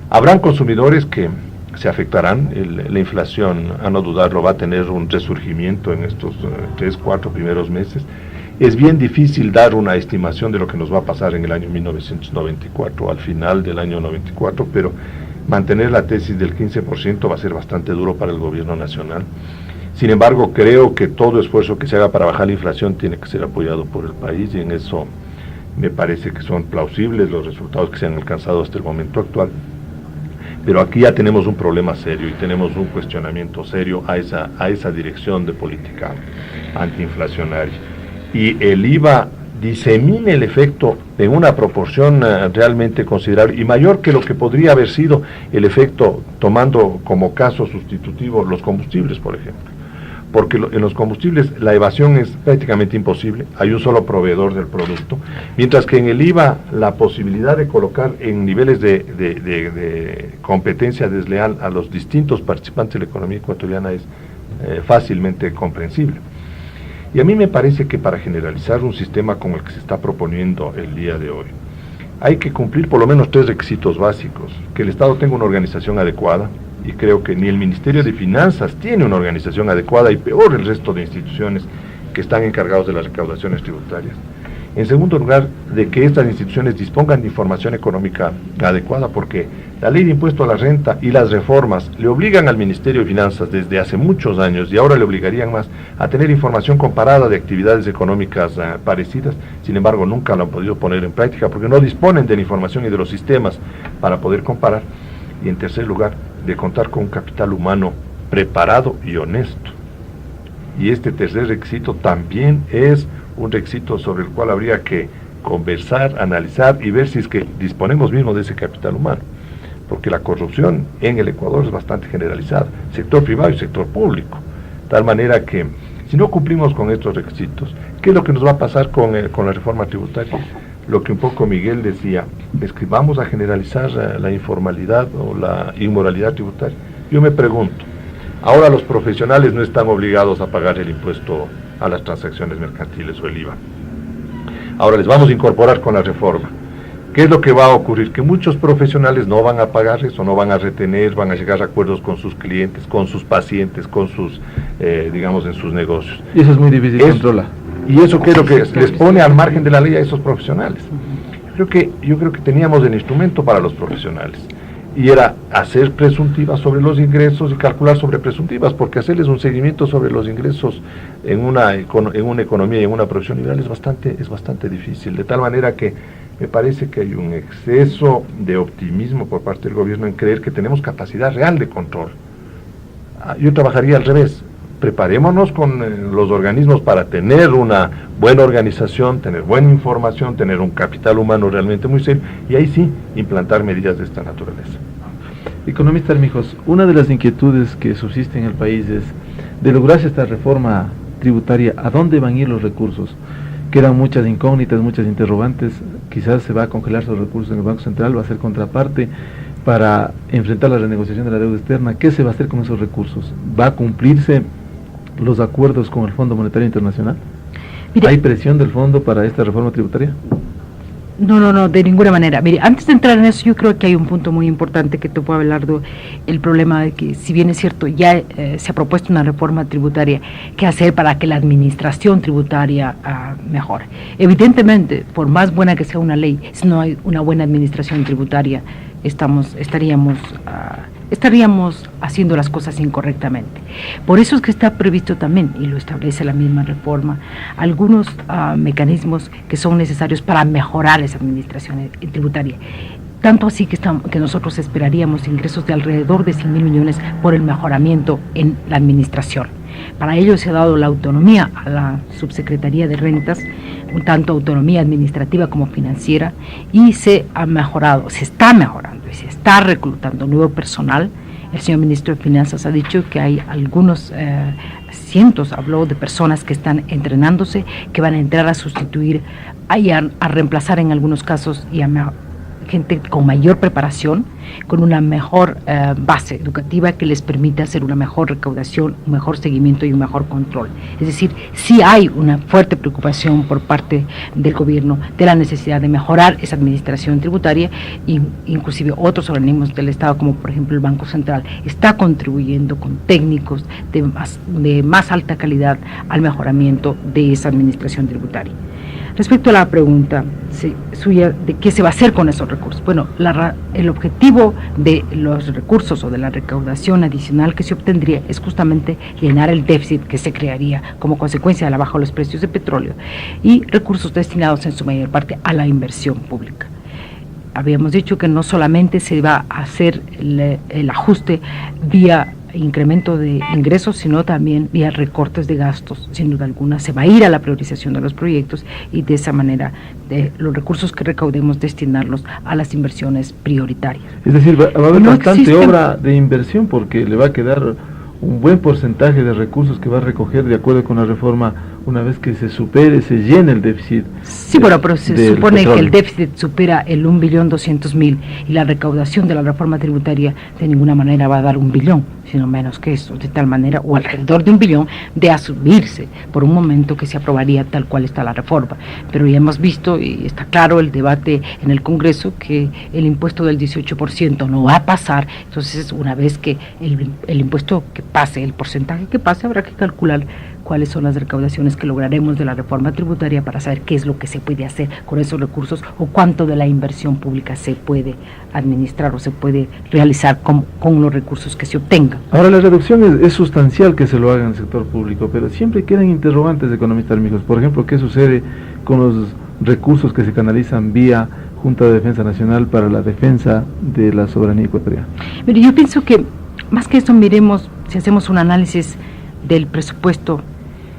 habrán consumidores que se afectarán. La inflación, a no dudarlo, va a tener un resurgimiento en estos 3-4 primeros meses. Es bien difícil dar una estimación de lo que nos va a pasar en el año 1994, al final del año 94, pero mantener la tesis del 15% va a ser bastante duro para el gobierno nacional. Sin embargo, creo que todo esfuerzo que se haga para bajar la inflación tiene que ser apoyado por el país, y en eso me parece que son plausibles los resultados que se han alcanzado hasta el momento actual. Pero aquí ya tenemos un problema serio y tenemos un cuestionamiento serio a esa dirección de política antiinflacionaria. Y el IVA disemina el efecto en una proporción realmente considerable y mayor que lo que podría haber sido el efecto tomando como caso sustitutivo los combustibles, por ejemplo. porque en los combustibles la evasión es prácticamente imposible, hay un solo proveedor del producto, mientras que en el IVA la posibilidad de colocar en niveles de competencia desleal a los distintos participantes de la economía ecuatoriana es fácilmente comprensible. Y a mí me parece que para generalizar un sistema como el que se está proponiendo el día de hoy, hay que cumplir por lo menos 3 requisitos básicos: que el Estado tenga una organización adecuada, y creo que ni el Ministerio de Finanzas tiene una organización adecuada, y peor el resto de instituciones que están encargados de las recaudaciones tributarias. En segundo lugar, de que estas instituciones dispongan de información económica adecuada, porque la ley de impuesto a la renta y las reformas le obligan al Ministerio de Finanzas desde hace muchos años, y ahora le obligarían más, a tener información comparada de actividades económicas parecidas. Sin embargo, nunca lo han podido poner en práctica porque no disponen de la información y de los sistemas para poder comparar. Y en tercer lugar, de contar con un capital humano preparado y honesto. Y este tercer requisito también es un requisito sobre el cual habría que conversar, analizar y ver si es que disponemos mismo de ese capital humano, porque la corrupción en el Ecuador es bastante generalizada, sector privado y sector público, tal manera que si no cumplimos con estos requisitos, ¿qué es lo que nos va a pasar con la reforma tributaria? Lo que un poco Miguel decía, es que vamos a generalizar la informalidad o la inmoralidad tributaria. Yo me pregunto, ahora los profesionales no están obligados a pagar el impuesto a las transacciones mercantiles o el IVA. Ahora les vamos a incorporar con la reforma. ¿Qué es lo que va a ocurrir? Que muchos profesionales no van a pagar eso, no van a retener, van a llegar a acuerdos con sus clientes, con sus pacientes, con sus, digamos, en sus negocios. Y eso es muy difícil de controlar. Y eso que es lo que les pone al margen de la ley a esos profesionales. Yo creo que teníamos el instrumento para los profesionales, y era hacer presuntivas sobre los ingresos y calcular sobre presuntivas, porque hacerles un seguimiento sobre los ingresos en una economía y en una profesión liberal es bastante difícil, de tal manera que me parece que hay un exceso de optimismo por parte del gobierno en creer que tenemos capacidad real de control. Yo trabajaría al revés. Preparémonos con los organismos para tener una buena organización, tener buena información, tener un capital humano realmente muy serio, y ahí sí implantar medidas de esta naturaleza. Economista Armijos, una de las inquietudes que subsiste en el país es, de lograrse esta reforma tributaria, ¿a dónde van a ir los recursos? Quedan muchas incógnitas, muchas interrogantes. Quizás se va a congelar esos recursos en el Banco Central, va a ser contraparte para enfrentar la renegociación de la deuda externa. ¿Qué se va a hacer con esos recursos? ¿Va a cumplirse los acuerdos con el Fondo Monetario Internacional? Mire, ¿hay presión del fondo para esta reforma tributaria? No, de ninguna manera. Mire, antes de entrar en eso, yo creo que hay un punto muy importante que te puedo hablar de el problema de que, si bien es cierto, ya se ha propuesto una reforma tributaria, ¿qué hacer para que la administración tributaria mejore? Evidentemente, por más buena que sea una ley, si no hay una buena administración tributaria, estaríamos haciendo las cosas incorrectamente. Por eso es que está previsto también, y lo establece la misma reforma, algunos mecanismos que son necesarios para mejorar esa administración tributaria. Tanto así que nosotros esperaríamos ingresos de alrededor de 100.000 millones por el mejoramiento en la administración. Para ello se ha dado la autonomía a la Subsecretaría de Rentas, un tanto autonomía administrativa como financiera, y se está mejorando y se está reclutando nuevo personal. El señor ministro de Finanzas ha dicho que hay algunos cientos, habló de personas que están entrenándose, que van a entrar a sustituir, a reemplazar en algunos casos, y a gente con mayor preparación, con una mejor base educativa que les permita hacer una mejor recaudación, un mejor seguimiento y un mejor control. Es decir, sí hay una fuerte preocupación por parte del gobierno de la necesidad de mejorar esa administración tributaria, y inclusive otros organismos del Estado, como por ejemplo el Banco Central, está contribuyendo con técnicos de más alta calidad al mejoramiento de esa administración tributaria. Respecto a la pregunta suya de qué se va a hacer con esos recursos, bueno, el objetivo de los recursos o de la recaudación adicional que se obtendría es justamente llenar el déficit que se crearía como consecuencia de la baja de los precios de petróleo, y recursos destinados en su mayor parte a la inversión pública. Habíamos dicho que no solamente se va a hacer el ajuste vía incremento de ingresos, sino también vía recortes de gastos. Sin duda alguna se va a ir a la priorización de los proyectos, y de esa manera los recursos que recaudemos destinarlos a las inversiones prioritarias. Es decir, va a haber bastante obra de inversión, porque le va a quedar un buen porcentaje de recursos que va a recoger de acuerdo con la reforma una vez que se supere, se llene el déficit. Sí, pero se supone que el déficit supera el 1.200.000 y la recaudación de la reforma tributaria de ninguna manera va a dar 1 billón, sino menos que eso, de tal manera, o alrededor de 1 billón, de asumirse por un momento que se aprobaría tal cual está la reforma. Pero ya hemos visto, y está claro el debate en el Congreso, que el impuesto del 18% no va a pasar. Entonces, una vez que el impuesto que pase, el porcentaje que pase, habrá que calcular cuáles son las recaudaciones que lograremos de la reforma tributaria para saber qué es lo que se puede hacer con esos recursos o cuánto de la inversión pública se puede administrar o se puede realizar con los recursos que se obtengan. Ahora, la reducción es sustancial que se lo haga en el sector público, pero siempre quedan interrogantes, economistas amigos. Por ejemplo, ¿qué sucede con los recursos que se canalizan vía Junta de Defensa Nacional para la defensa de la soberanía ecuatoriana? Mire, yo pienso que más que eso miremos, si hacemos un análisis del presupuesto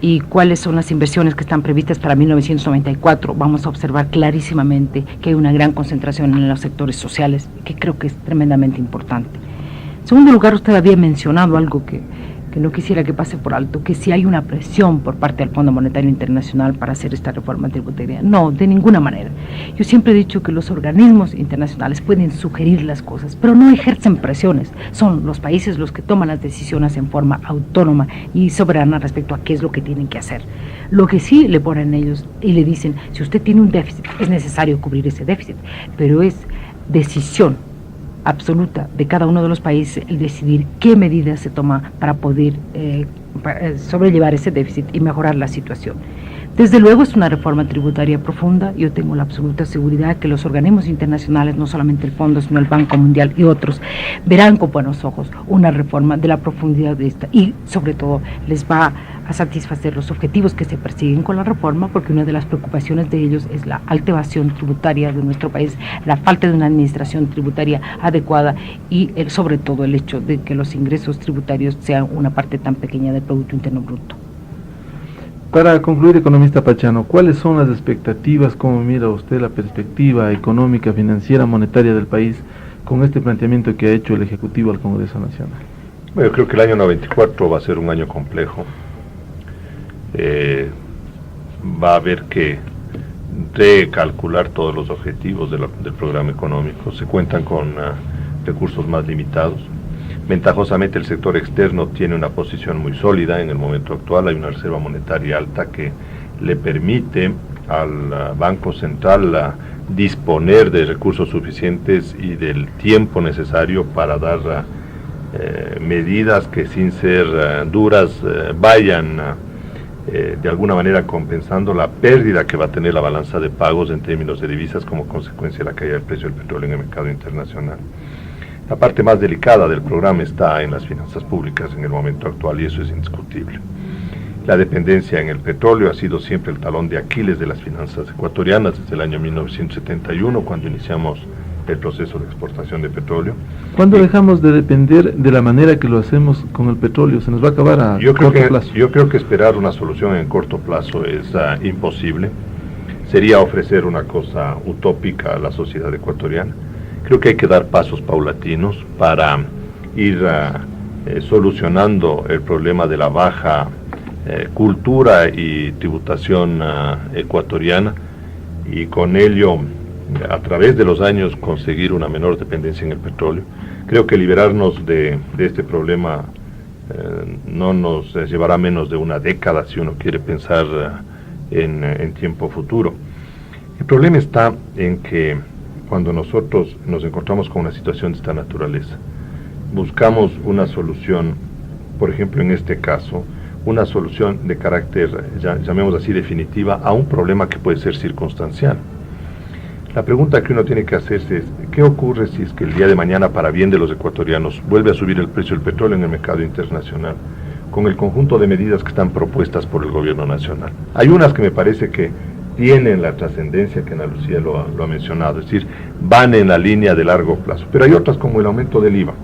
y cuáles son las inversiones que están previstas para 1994, vamos a observar clarísimamente que hay una gran concentración en los sectores sociales, que creo que es tremendamente importante. En segundo lugar, usted había mencionado algo que no quisiera que pase por alto, que si hay una presión por parte del Fondo Monetario Internacional para hacer esta reforma tributaria. No, de ninguna manera. Yo siempre he dicho que los organismos internacionales pueden sugerir las cosas, pero no ejercen presiones. Son los países los que toman las decisiones en forma autónoma y soberana respecto a qué es lo que tienen que hacer. Lo que sí le ponen ellos y le dicen, si usted tiene un déficit, es necesario cubrir ese déficit, pero es decisión absoluta de cada uno de los países el decidir qué medidas se toma para poder sobrellevar ese déficit y mejorar la situación. Desde luego es una reforma tributaria profunda. Yo tengo la absoluta seguridad que los organismos internacionales, no solamente el Fondo, sino el Banco Mundial y otros, verán con buenos ojos una reforma de la profundidad de esta y sobre todo les va a satisfacer los objetivos que se persiguen con la reforma, porque una de las preocupaciones de ellos es la alta evasión tributaria de nuestro país, la falta de una administración tributaria adecuada y sobre todo el hecho de que los ingresos tributarios sean una parte tan pequeña del Producto Interno Bruto. Para concluir, economista Pachano, ¿cuáles son las expectativas, cómo mira usted la perspectiva económica, financiera, monetaria del país con este planteamiento que ha hecho el Ejecutivo al Congreso Nacional? Bueno, yo creo que el año 94 va a ser un año complejo. Va a haber que recalcular todos los objetivos del programa económico. Se cuentan con recursos más limitados. Ventajosamente el sector externo tiene una posición muy sólida en el momento actual. Hay una reserva monetaria alta que le permite al Banco Central disponer de recursos suficientes y del tiempo necesario para dar medidas que, sin ser duras, vayan de alguna manera compensando la pérdida que va a tener la balanza de pagos en términos de divisas como consecuencia de la caída del precio del petróleo en el mercado internacional. La parte más delicada del programa está en las finanzas públicas en el momento actual, y eso es indiscutible. La dependencia en el petróleo ha sido siempre el talón de Aquiles de las finanzas ecuatorianas desde el año 1971, cuando iniciamos el proceso de exportación de petróleo. ¿Cuándo dejamos de depender de la manera que lo hacemos con el petróleo? ¿Se nos va a acabar a corto plazo? Yo creo que esperar una solución en corto plazo es imposible. Sería ofrecer una cosa utópica a la sociedad ecuatoriana. Creo que hay que dar pasos paulatinos para ir solucionando el problema de la baja cultura y tributación ecuatoriana, y con ello, a través de los años, conseguir una menor dependencia en el petróleo. Creo que liberarnos de este problema no nos llevará menos de una década si uno quiere pensar en tiempo futuro. El problema está en que cuando nosotros nos encontramos con una situación de esta naturaleza, buscamos una solución, por ejemplo en este caso, una solución de carácter, llamemos así, definitiva, a un problema que puede ser circunstancial. La pregunta que uno tiene que hacerse es, ¿qué ocurre si es que el día de mañana, para bien de los ecuatorianos, vuelve a subir el precio del petróleo en el mercado internacional, con el conjunto de medidas que están propuestas por el gobierno nacional? Hay unas que me parece que tienen la trascendencia que Ana Lucía lo ha mencionado, es decir, van en la línea de largo plazo, pero hay otras como el aumento del IVA,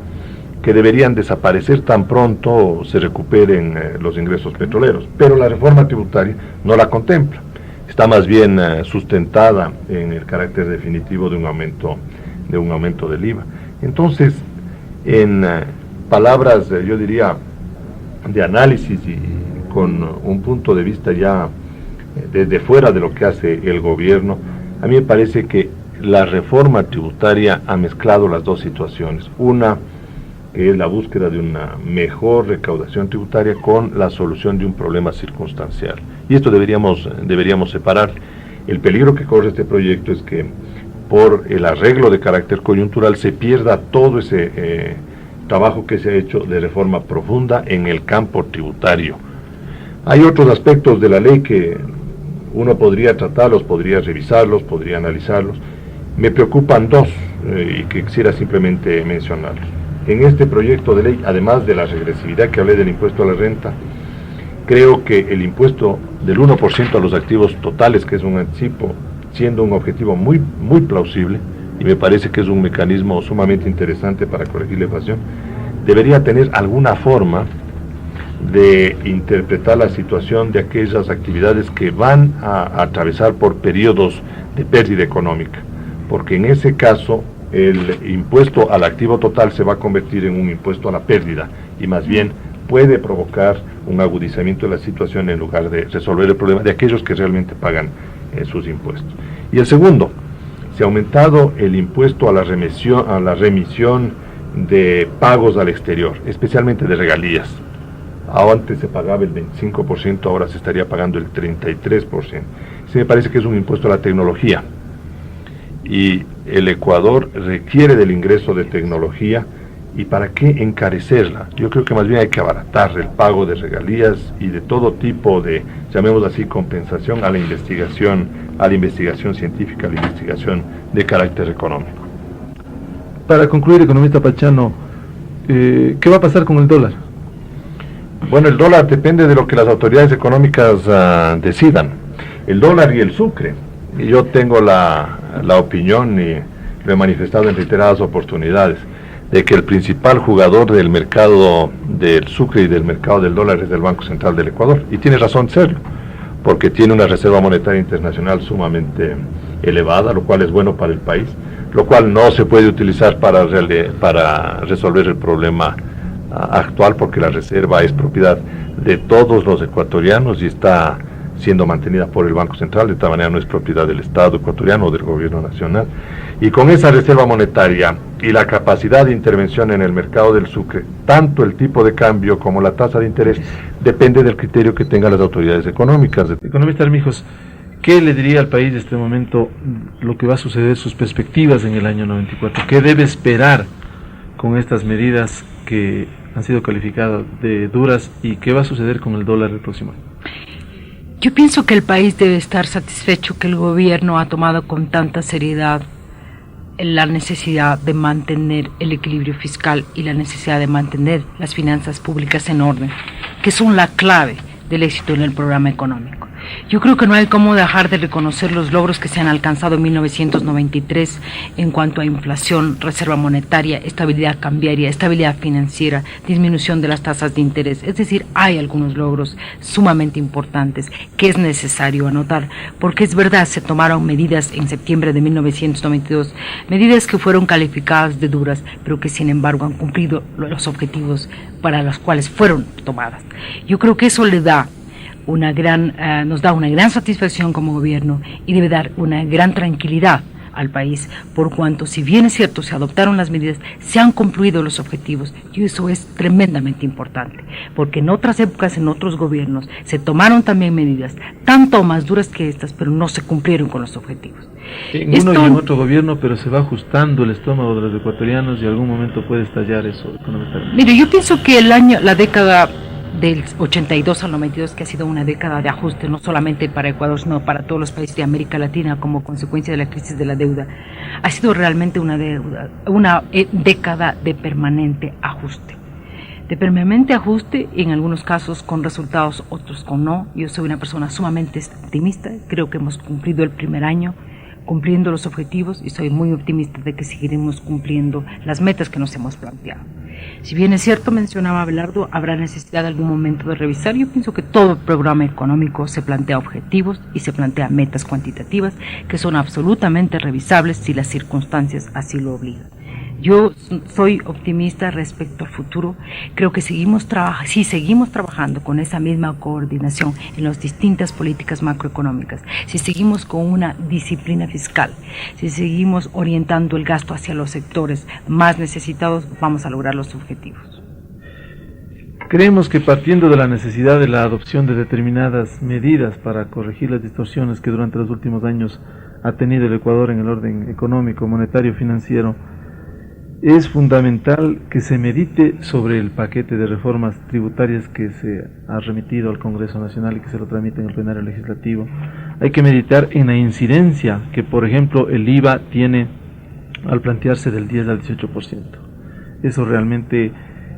que deberían desaparecer tan pronto se recuperen los ingresos petroleros, pero la reforma tributaria no la contempla. Está más bien sustentada en el carácter definitivo de un aumento del IVA. Entonces, en palabras, yo diría, de análisis y con un punto de vista ya desde fuera de lo que hace el gobierno, a mí me parece que la reforma tributaria ha mezclado las dos situaciones. Una que es la búsqueda de una mejor recaudación tributaria con la solución de un problema circunstancial. Y esto deberíamos separar. El peligro que corre este proyecto es que por el arreglo de carácter coyuntural se pierda todo ese trabajo que se ha hecho de reforma profunda en el campo tributario. Hay otros aspectos de la ley que uno podría tratarlos, podría revisarlos, podría analizarlos. Me preocupan dos y que quisiera simplemente mencionarlos. En este proyecto de ley, además de la regresividad que hablé del impuesto a la renta, creo que el impuesto del 1% a los activos totales, que es un anticipo, siendo un objetivo muy plausible, y me parece que es un mecanismo sumamente interesante para corregir la evasión, debería tener alguna forma de interpretar la situación de aquellas actividades que van a atravesar por periodos de pérdida económica, porque en ese caso el impuesto al activo total se va a convertir en un impuesto a la pérdida, y más bien puede provocar un agudizamiento de la situación en lugar de resolver el problema de aquellos que realmente pagan sus impuestos. Y el segundo, se ha aumentado el impuesto a la remisión de pagos al exterior, especialmente de regalías. Antes se pagaba el 25%, ahora se estaría pagando el 33%. Sí, me parece que es un impuesto a la tecnología. Y el Ecuador requiere del ingreso de tecnología, ¿y para qué encarecerla? Yo creo que más bien hay que abaratar el pago de regalías y de todo tipo de, llamémoslo así, compensación a la investigación científica, a la investigación de carácter económico. Para concluir, economista Pachano, ¿qué va a pasar con el dólar? Bueno, el dólar depende de lo que las autoridades económicas decidan. El dólar y el sucre. Y yo tengo la opinión, y lo he manifestado en reiteradas oportunidades, de que el principal jugador del mercado del sucre y del mercado del dólar es el Banco Central del Ecuador. Y tiene razón de serlo, porque tiene una reserva monetaria internacional sumamente elevada, lo cual es bueno para el país, lo cual no se puede utilizar para resolver el problema actual, porque la reserva es propiedad de todos los ecuatorianos y está siendo mantenida por el Banco Central, de tal manera no es propiedad del Estado ecuatoriano o del gobierno nacional. Y con esa reserva monetaria y la capacidad de intervención en el mercado del sucre, tanto el tipo de cambio como la tasa de interés depende del criterio que tengan las autoridades económicas. Economista Armijos, ¿qué le diría al país en este momento lo que va a suceder, sus perspectivas en el año 94? ¿Qué debe esperar con estas medidas que han sido calificadas de duras, y qué va a suceder con el dólar el próximo año? Yo pienso que el país debe estar satisfecho que el gobierno ha tomado con tanta seriedad la necesidad de mantener el equilibrio fiscal y la necesidad de mantener las finanzas públicas en orden, que son la clave del éxito en el programa económico. Yo creo que no hay cómo dejar de reconocer los logros que se han alcanzado en 1993 en cuanto a inflación, reserva monetaria, estabilidad cambiaria, estabilidad financiera, disminución de las tasas de interés. Es decir, hay algunos logros sumamente importantes que es necesario anotar, porque es verdad, se tomaron medidas en septiembre de 1992, medidas que fueron calificadas de duras, pero que sin embargo han cumplido los objetivos para los cuales fueron tomadas. Yo creo que eso le da nos da una gran satisfacción como gobierno, y debe dar una gran tranquilidad al país, por cuanto, si bien es cierto, se adoptaron las medidas, se han concluido los objetivos, y eso es tremendamente importante, porque en otras épocas, en otros gobiernos, se tomaron también medidas, tanto más duras que estas, pero no se cumplieron con los objetivos. En uno y en otro gobierno, pero se va ajustando el estómago de los ecuatorianos, y en algún momento puede estallar eso. Mire, yo pienso que la década del 82 al 92, que ha sido una década de ajuste, no solamente para Ecuador, sino para todos los países de América Latina, como consecuencia de la crisis de la deuda, ha sido realmente una década de permanente ajuste. De permanente ajuste, en algunos casos con resultados, otros con no. Yo soy una persona sumamente optimista, creo que hemos cumplido el primer año cumpliendo los objetivos, y soy muy optimista de que seguiremos cumpliendo las metas que nos hemos planteado. Si bien es cierto, mencionaba Abelardo, habrá necesidad de algún momento de revisar. Yo pienso que todo programa económico se plantea objetivos y se plantea metas cuantitativas que son absolutamente revisables si las circunstancias así lo obligan. Yo soy optimista respecto al futuro. Creo que si seguimos trabajando con esa misma coordinación en las distintas políticas macroeconómicas, si seguimos con una disciplina fiscal, si seguimos orientando el gasto hacia los sectores más necesitados, vamos a lograr los objetivos. Creemos que partiendo de la necesidad de la adopción de determinadas medidas para corregir las distorsiones que durante los últimos años ha tenido el Ecuador en el orden económico, monetario, financiero, es fundamental que se medite sobre el paquete de reformas tributarias que se ha remitido al Congreso Nacional y que se lo tramite en el plenario legislativo. Hay que meditar en la incidencia que, por ejemplo, el IVA tiene al plantearse del 10 al 18%. Eso realmente,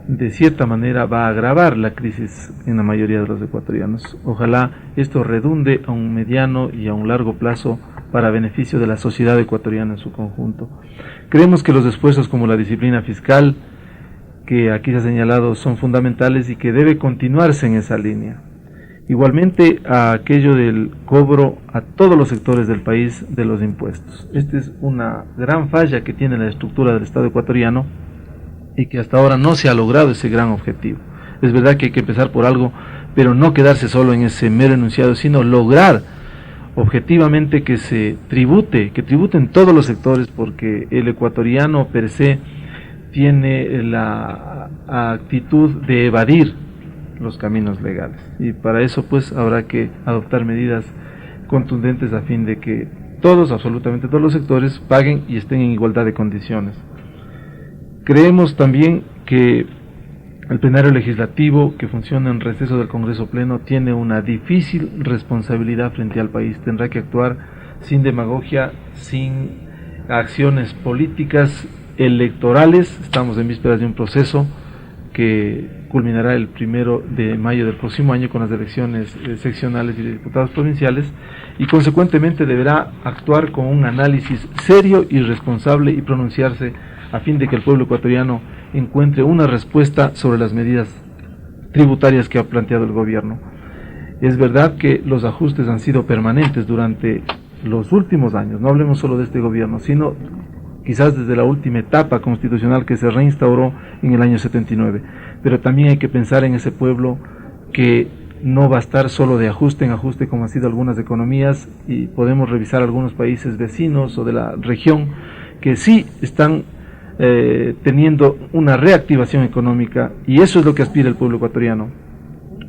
de cierta manera, va a agravar la crisis en la mayoría de los ecuatorianos. Ojalá esto redunde a un mediano y a un largo plazo para beneficio de la sociedad ecuatoriana en su conjunto. Creemos que los esfuerzos como la disciplina fiscal, que aquí se ha señalado, son fundamentales y que debe continuarse en esa línea. Igualmente a aquello del cobro a todos los sectores del país de los impuestos. Esta es una gran falla que tiene la estructura del Estado ecuatoriano y que hasta ahora no se ha logrado ese gran objetivo. Es verdad que hay que empezar por algo, pero no quedarse solo en ese mero enunciado, sino lograr objetivamente que se tribute, que tributen todos los sectores, porque el ecuatoriano per se tiene la actitud de evadir los caminos legales, y para eso pues habrá que adoptar medidas contundentes a fin de que todos, absolutamente todos los sectores, paguen y estén en igualdad de condiciones. Creemos también que el plenario legislativo, que funciona en receso del Congreso Pleno, tiene una difícil responsabilidad frente al país. Tendrá que actuar sin demagogia, sin acciones políticas electorales. Estamos en vísperas de un proceso que culminará el 1 de mayo del próximo año con las elecciones seccionales y de diputados provinciales, y consecuentemente deberá actuar con un análisis serio y responsable y pronunciarse a fin de que el pueblo ecuatoriano encuentre una respuesta sobre las medidas tributarias que ha planteado el gobierno. Es verdad que los ajustes han sido permanentes durante los últimos años, no hablemos solo de este gobierno, sino quizás desde la última etapa constitucional que se reinstauró en el año 79, pero también hay que pensar en ese pueblo que no va a estar solo de ajuste en ajuste como han sido algunas economías, y podemos revisar algunos países vecinos o de la región que sí están teniendo una reactivación económica, y eso es lo que aspira el pueblo ecuatoriano,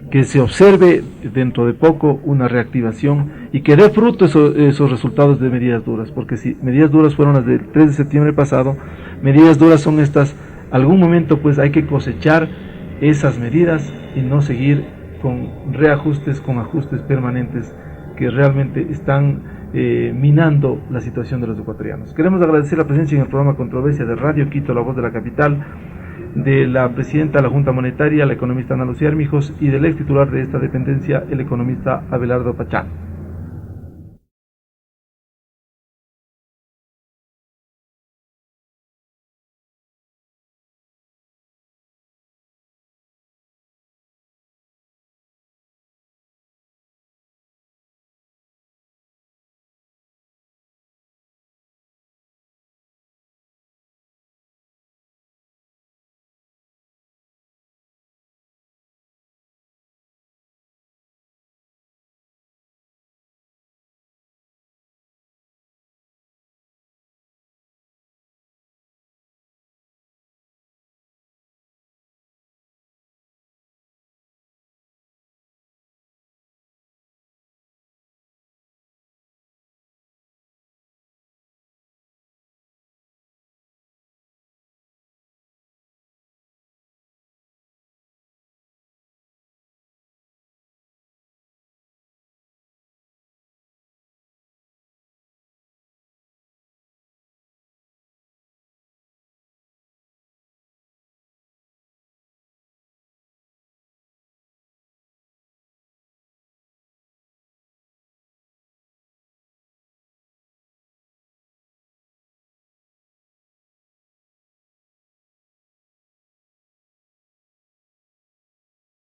que se observe dentro de poco una reactivación y que dé fruto esos resultados de medidas duras, porque si medidas duras fueron las del 3 de septiembre pasado, medidas duras son estas. Algún momento pues hay que cosechar esas medidas y no seguir con reajustes, con ajustes permanentes que realmente están minando la situación de los ecuatorianos. Queremos agradecer la presencia en el programa Controversia de Radio Quito, la voz de la capital, de la presidenta de la Junta Monetaria, la economista Ana Lucía Armijos, y del ex titular de esta dependencia, el economista Abelardo Pachán.